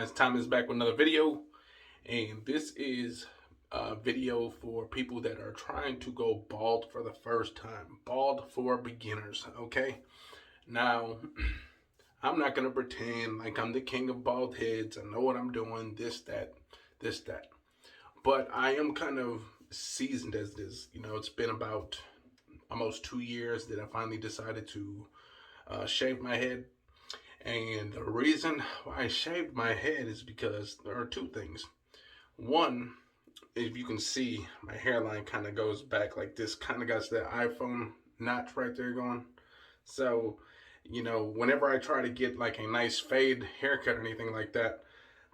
guys, Tom is back with another video, and this is a video for people that are trying to go bald for the first time. Bald for beginners, okay? Now, I'm not going to pretend like I'm the king of bald heads. I know what I'm doing, this, that. But I am kind of seasoned as this. You know, it's been about almost 2 years that I finally decided to shave my head. And the reason why I shaved my head is because there are two things. One, if you can see, my hairline kind of goes back like this, kind of got that iPhone notch right there going. So, you know, whenever I try to get like a nice fade haircut or anything like that,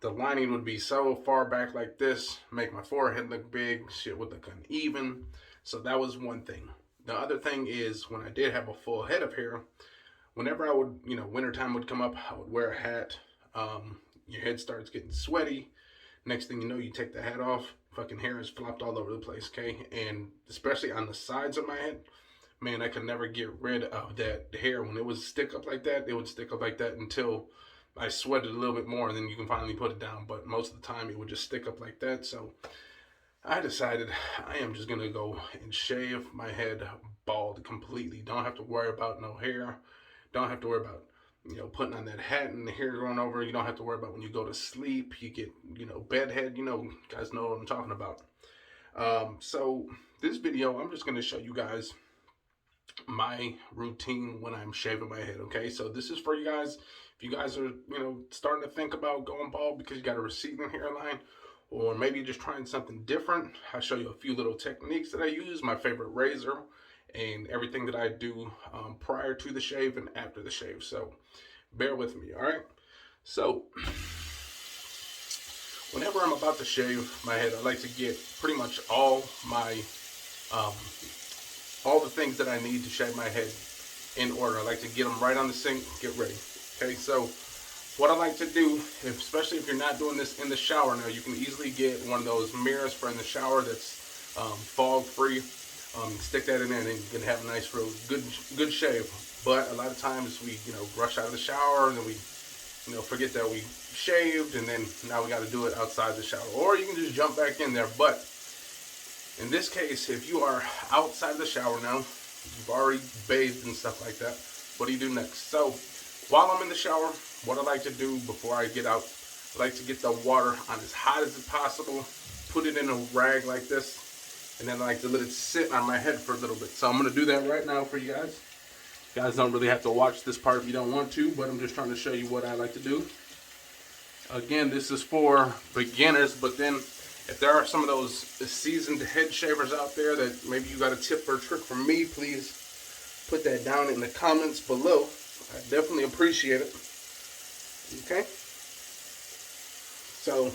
the lining would be so far back like this, make my forehead look big, shit would look uneven. So that was one thing. The other thing is when I did have a full head of hair, whenever I would, wintertime would come up, I would wear a hat. Your head starts getting sweaty. Next thing you know, you take the hat off, fucking hair is flopped all over the place, okay? And especially on the sides of my head, man, I could never get rid of that hair. When it would stick up like that, it would stick up like that until I sweated a little bit more, and then you can finally put it down. But most of the time, it would just stick up like that. So I decided I am just gonna go and shave my head bald completely. Don't have to worry about no hair. Don't have to worry about, putting on that hat and the hair growing over. You don't have to worry about when you go to sleep, you get, bedhead. You guys know what I'm talking about. So this video, I'm just going to show you guys my routine when I'm shaving my head, okay? So this is for you guys. If you guys are, starting to think about going bald because you got a receding hairline, or maybe you're just trying something different, I'll show you a few little techniques that I use, my favorite razor, and everything that I do prior to the shave and after the shave. So bear with me, all right? So whenever I'm about to shave my head, I like to get pretty much all the things that I need to shave my head in order. I like to get them right on the sink, get ready. Okay, so what I like to do, especially if you're not doing this in the shower now, you can easily get one of those mirrors for in the shower that's fog free. Stick that in there and then you can have a nice real good shave. But a lot of times we, rush out of the shower and then we, forget that we shaved, and then now we got to do it outside the shower. Or you can just jump back in there. But in this case, if you are outside the shower now, you've already bathed and stuff like that, what do you do next? So while I'm in the shower, what I like to do before I get out, I like to get the water on as hot as possible, put it in a rag like this, and then I like to let it sit on my head for a little bit. So I'm going to do that right now for you guys. You guys don't really have to watch this part if you don't want to, but I'm just trying to show you what I like to do. Again, this is for beginners, but then if there are some of those seasoned head shavers out there that maybe you got a tip or a trick from me, please put that down in the comments below. I definitely appreciate it. Okay? So,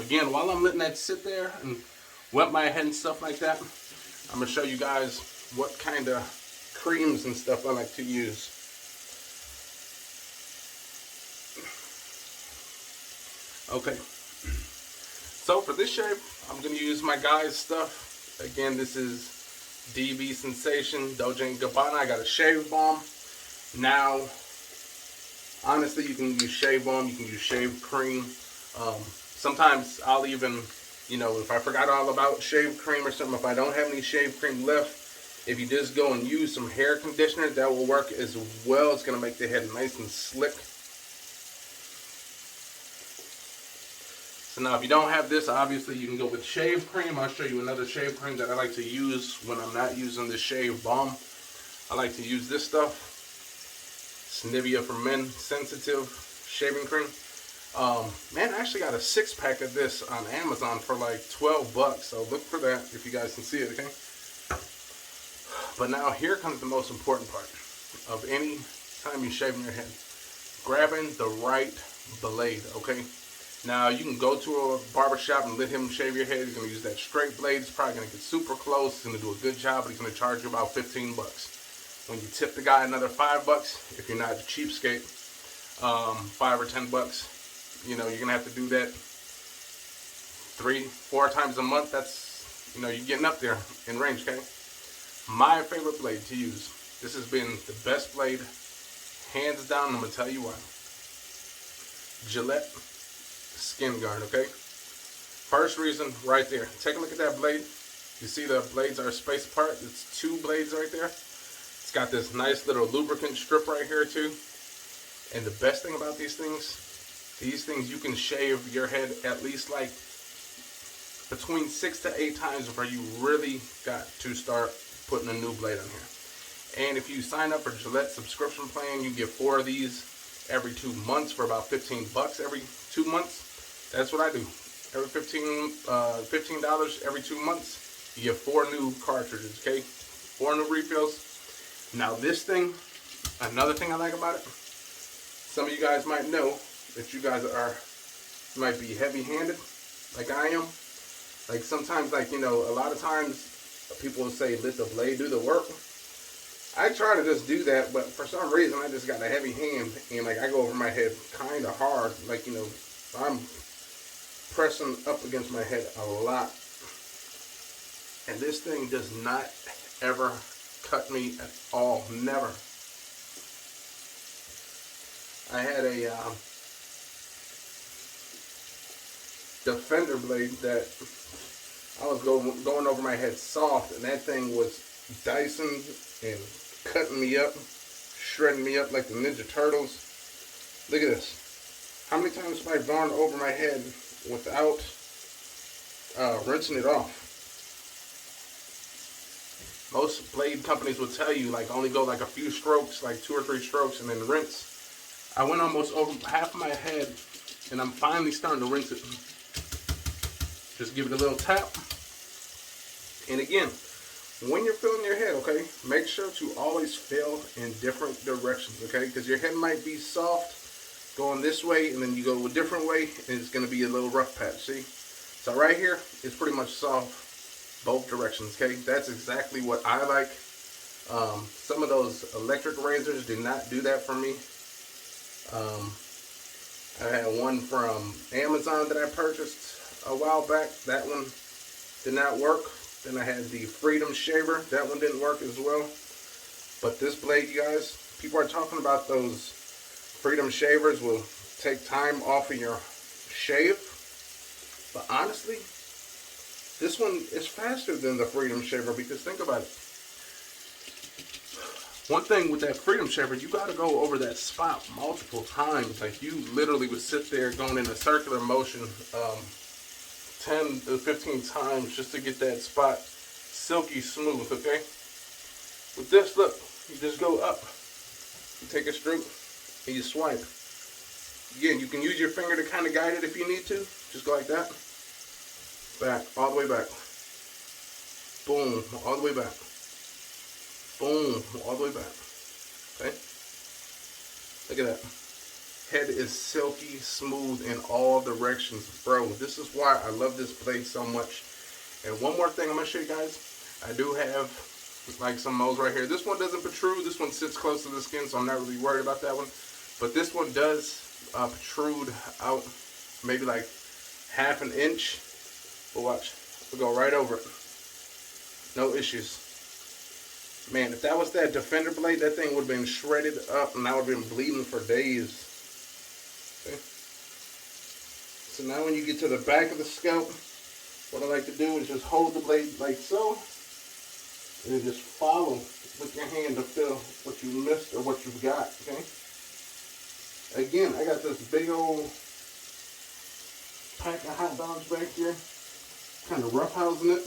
again, while I'm letting that sit there and wet my head and stuff like that, I'm going to show you guys what kind of creams and stuff I like to use. Okay. So for this shave, I'm going to use my guys' stuff. Again, this is DB Sensation, Dolce & Gabbana. I got a shave balm. Now, honestly, you can use shave balm, you can use shave cream. Sometimes I'll even, if I forgot all about shave cream or something, if I don't have any shave cream left, if you just go and use some hair conditioner, that will work as well. It's going to make the head nice and slick. So now if you don't have this, obviously you can go with shave cream. I'll show you another shave cream that I like to use when I'm not using the shave balm. I like to use this stuff. It's Nivea for Men Sensitive Shaving Cream. Man, I actually got a 6-pack of this on Amazon for like 12 bucks. So look for that if you guys can see it, okay? But now here comes the most important part of any time you're shaving your head. Grabbing the right blade, okay? Now you can go to a barbershop and let him shave your head. He's going to use that straight blade. It's probably going to get super close. He's going to do a good job, but he's going to charge you about 15 bucks. When you tip the guy another 5 bucks, if you're not a cheapskate, 5 or 10 bucks, you're going to have to do that 3-4 times a month. That's, you're getting up there in range, okay? My favorite blade to use. This has been the best blade, hands down. I'm going to tell you why. Gillette skin guard, okay? First reason right there. Take a look at that blade. You see the blades are spaced apart. It's 2 blades right there. It's got this nice little lubricant strip right here too. And the best thing about these things you can shave your head at least like between 6 to 8 times before you really got to start putting a new blade on here. And if you sign up for Gillette subscription plan, you get 4 of these every 2 months for about $15 every 2 months. That's what I do. Every $15 every 2 months, you get 4 new cartridges, okay? 4 new refills. Now this thing, another thing I like about it, some of you guys might know that you guys might be heavy-handed, like I am. Like sometimes, like, you know, a lot of times people will say, let the blade do the work. I try to just do that, but for some reason I just got a heavy hand, and like I go over my head kind of hard, like, you know, I'm pressing up against my head a lot. And this thing does not ever cut me at all, never. I had a Defender blade that I was going over my head soft, and that thing was dicing and cutting me up, shredding me up like the Ninja Turtles. Look at this. How many times have I gone over my head without rinsing it off? Most blade companies will tell you like only go like a few strokes, like 2 or 3 strokes, and then rinse. I went almost over half of my head, and I'm finally starting to rinse it. Just give it a little tap. And again, when you're filling your head, okay, make sure to always fill in different directions, okay? Because your head might be soft going this way, and then you go a different way, and it's going to be a little rough patch, see? So right here, it's pretty much soft both directions, okay? That's exactly what I like. Some of those electric razors did not do that for me. I had one from Amazon that I purchased a while back. That one did not work. Then I had the Freedom Shaver. That one didn't work as well. But this blade, you guys, people are talking about those Freedom Shavers will take time off of your shave. But honestly, this one is faster than the Freedom Shaver, because think about it. One thing with that Freedom Shaver, you got to go over that spot multiple times. Like you literally would sit there going in a circular motion 10 to 15 times just to get that spot silky smooth, okay? With this, look, you just go up. You take a stroke and you swipe. Again, you can use your finger to kind of guide it if you need to. Just go like that. Back, all the way back. Boom, all the way back. Boom, all the way back. Okay? Look at that. Head is silky smooth in all directions. Bro, this is why I love this blade so much. And one more thing I'm going to show you guys. I do have like some moles right here. This one doesn't protrude. This one sits close to the skin, so I'm not really worried about that one. But this one does protrude out maybe like half an inch. But watch. We'll go right over it. No issues. Man, if that was that Defender blade, that thing would have been shredded up and I would have been bleeding for days. Okay. So now when you get to the back of the scalp, what I like to do is just hold the blade like so, and just follow with your hand to feel what you missed or what you've got, okay? Again, I got this big old pack of hot dogs back here, kind of roughhousing it,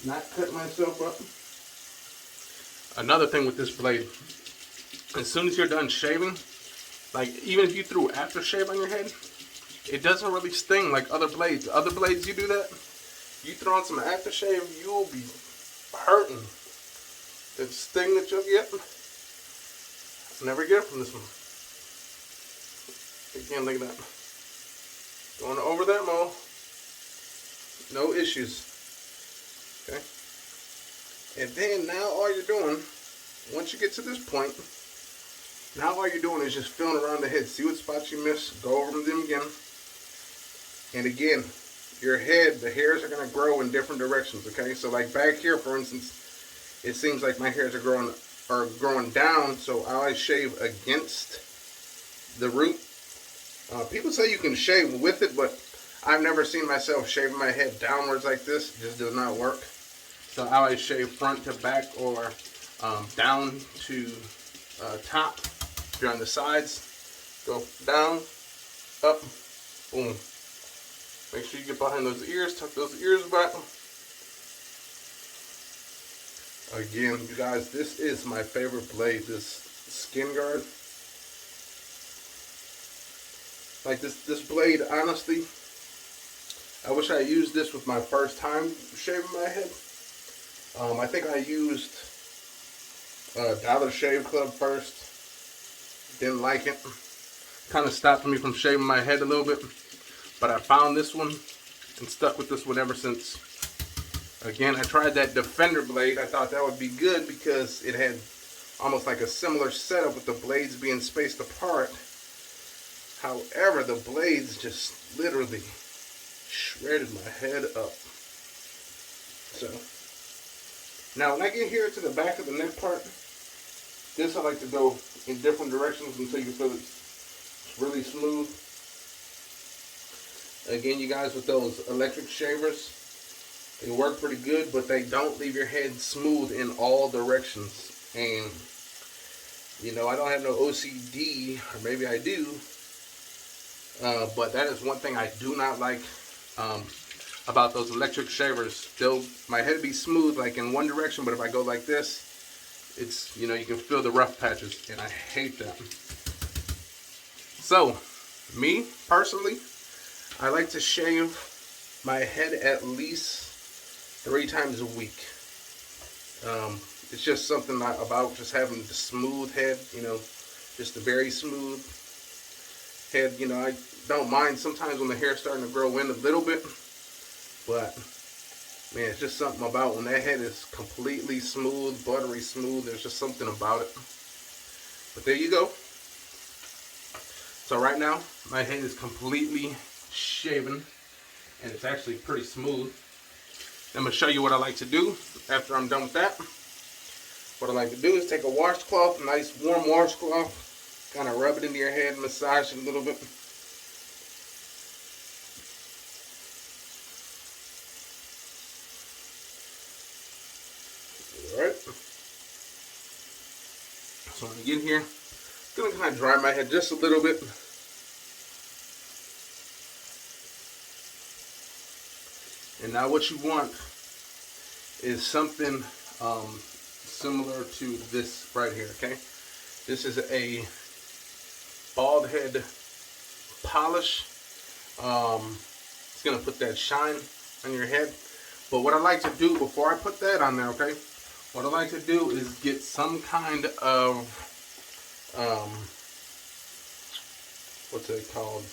not cutting myself up. Another thing with this blade, as soon as you're done shaving, like even if you threw aftershave on your head, it doesn't really sting like other blades. Other blades, you do that, you throw on some aftershave, you'll be hurting. The sting that you'll get, I'll never get it from this one. Again, look at that. Going over that mole, no issues. Okay. And then now all you're doing, once you get to this point, now all you're doing is just feeling around the head. See what spots you missed, go over them again. And again, your head, the hairs are going to grow in different directions, okay? So like back here, for instance, it seems like my hairs are growing down, so I shave against the root. People say you can shave with it, but I've never seen myself shaving my head downwards like this. It just does not work. So I always shave front to back or down to top. If you're on the sides, go down, up, boom. Make sure you get behind those ears, tuck those ears back. Again, you guys, this is my favorite blade, this Skin Guard. Like this blade, honestly, I wish I used this with my first time shaving my head. I think I used Dollar Shave Club first. Didn't like it. Kind of stopped me from shaving my head a little bit. But I found this one and stuck with this one ever since. Again, I tried that Defender blade. I thought that would be good because it had almost like a similar setup with the blades being spaced apart. However, the blades just literally shredded my head up. So, now when I get here to the back of the neck part, this I like to go in different directions until you feel it's really smooth. Again, you guys, with those electric shavers, they work pretty good, but they don't leave your head smooth in all directions. And, you know, I don't have no OCD, or maybe I do, but that is one thing I do not like about those electric shavers. My head be smooth like in one direction, but if I go like this, it's, you know, you can feel the rough patches, and I hate that. So, me, personally, I like to shave my head at least 3 times a week. It's just something about just having the smooth head, you know, just a very smooth head. You know, I don't mind sometimes when the hair's starting to grow in a little bit, but man, it's just something about when that head is completely smooth, buttery smooth. There's just something about it. But there you go. So right now, my head is completely shaven, and it's actually pretty smooth. I'm going to show you what I like to do after I'm done with that. What I like to do is take a washcloth, a nice warm washcloth, kind of rub it into your head, massage it a little bit. Alright. So when I get here, I'm going to kind of dry my head just a little bit. And now what you want is something similar to this right here, okay? This is a bald head polish. It's going to put that shine on your head. But what I like to do before I put that on there, okay? What I like to do is get some kind of, what's it called?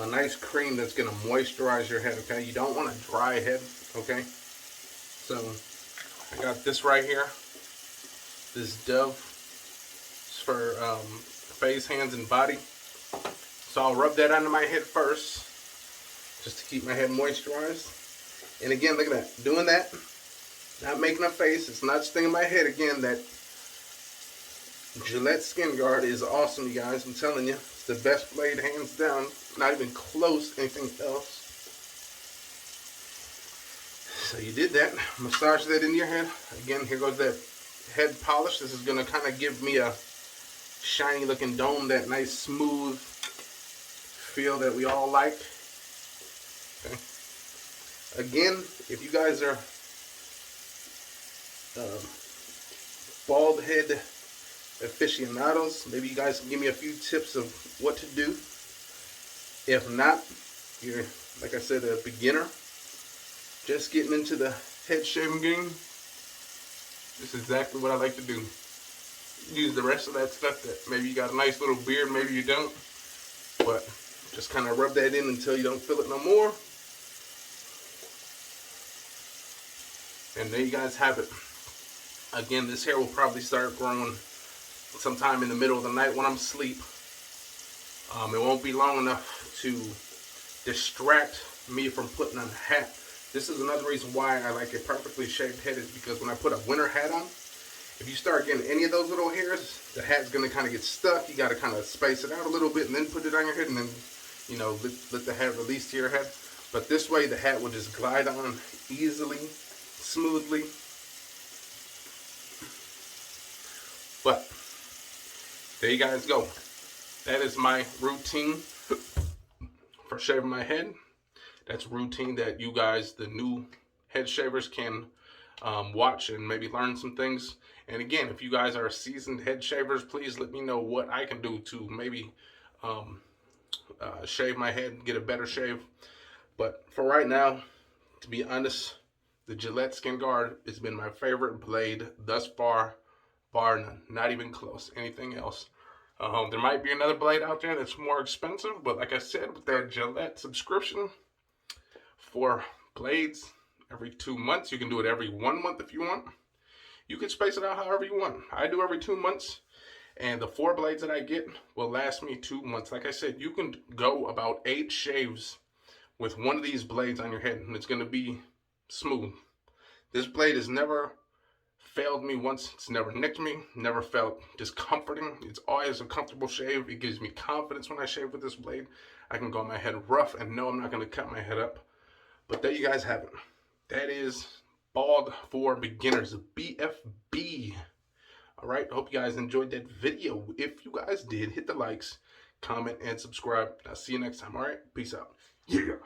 A nice cream that's going to moisturize your head, okay? You don't want a dry head, okay? So, I got this right here. This Dove. It's for face, hands, and body. So, I'll rub that onto my head first, just to keep my head moisturized. And again, look at that. Doing that, not making a face. It's not stinging my head. Again, that Gillette Skin Guard is awesome, you guys. I'm telling you. It's the best blade, hands down. Not even close to anything else. So you did that. Massage that into your head. Again, here goes that head polish. This is going to kind of give me a shiny looking dome, that nice smooth feel that we all like. Okay. Again, if you guys are bald head aficionados, maybe you guys can give me a few tips of what to do. If not, you're, like I said, a beginner, just getting into the head shaving game, this is exactly what I like to do. Use the rest of that stuff that maybe you got a nice little beard, maybe you don't, but just kind of rub that in until you don't feel it no more. And there you guys have it. Again, this hair will probably start growing sometime in the middle of the night when I'm asleep. It won't be long enough to distract me from putting on a hat. This is another reason why I like a perfectly shaved head, is because when I put a winter hat on, If you start getting any of those little hairs, the hat's going to kind of get stuck. You got to kind of space it out a little bit and then put it on your head, and then, you know, let the hat release to your head. But this way the hat will just glide on easily, smoothly. But there you guys go. That is my routine for shaving my head. That's routine that you guys, the new head shavers, can watch and maybe learn some things. And again, if you guys are seasoned head shavers, please let me know what I can do to maybe shave my head and get a better shave. But for right now, to be honest, the Gillette Skin Guard has been my favorite blade thus far, bar none. Not even close. Anything else? There might be another blade out there that's more expensive, but like I said, with that Gillette subscription for blades every 2 months, you can do it every 1 month if you want. You can space it out however you want. I do every 2 months, and the 4 blades that I get will last me 2 months. Like I said, you can go about 8 shaves with one of these blades on your head, and it's going to be smooth. This blade has never failed me once. It's never nicked me, never felt discomforting. It's always a comfortable shave. It gives me confidence when I shave with this blade. I can go on my head rough and know I'm not going to cut my head up. But there you guys have it. That is Bald for Beginners, BFB. All right, I hope you guys enjoyed that video. If you guys did, hit the likes, comment, and subscribe. I'll see you next time. All right, peace out. Yeah.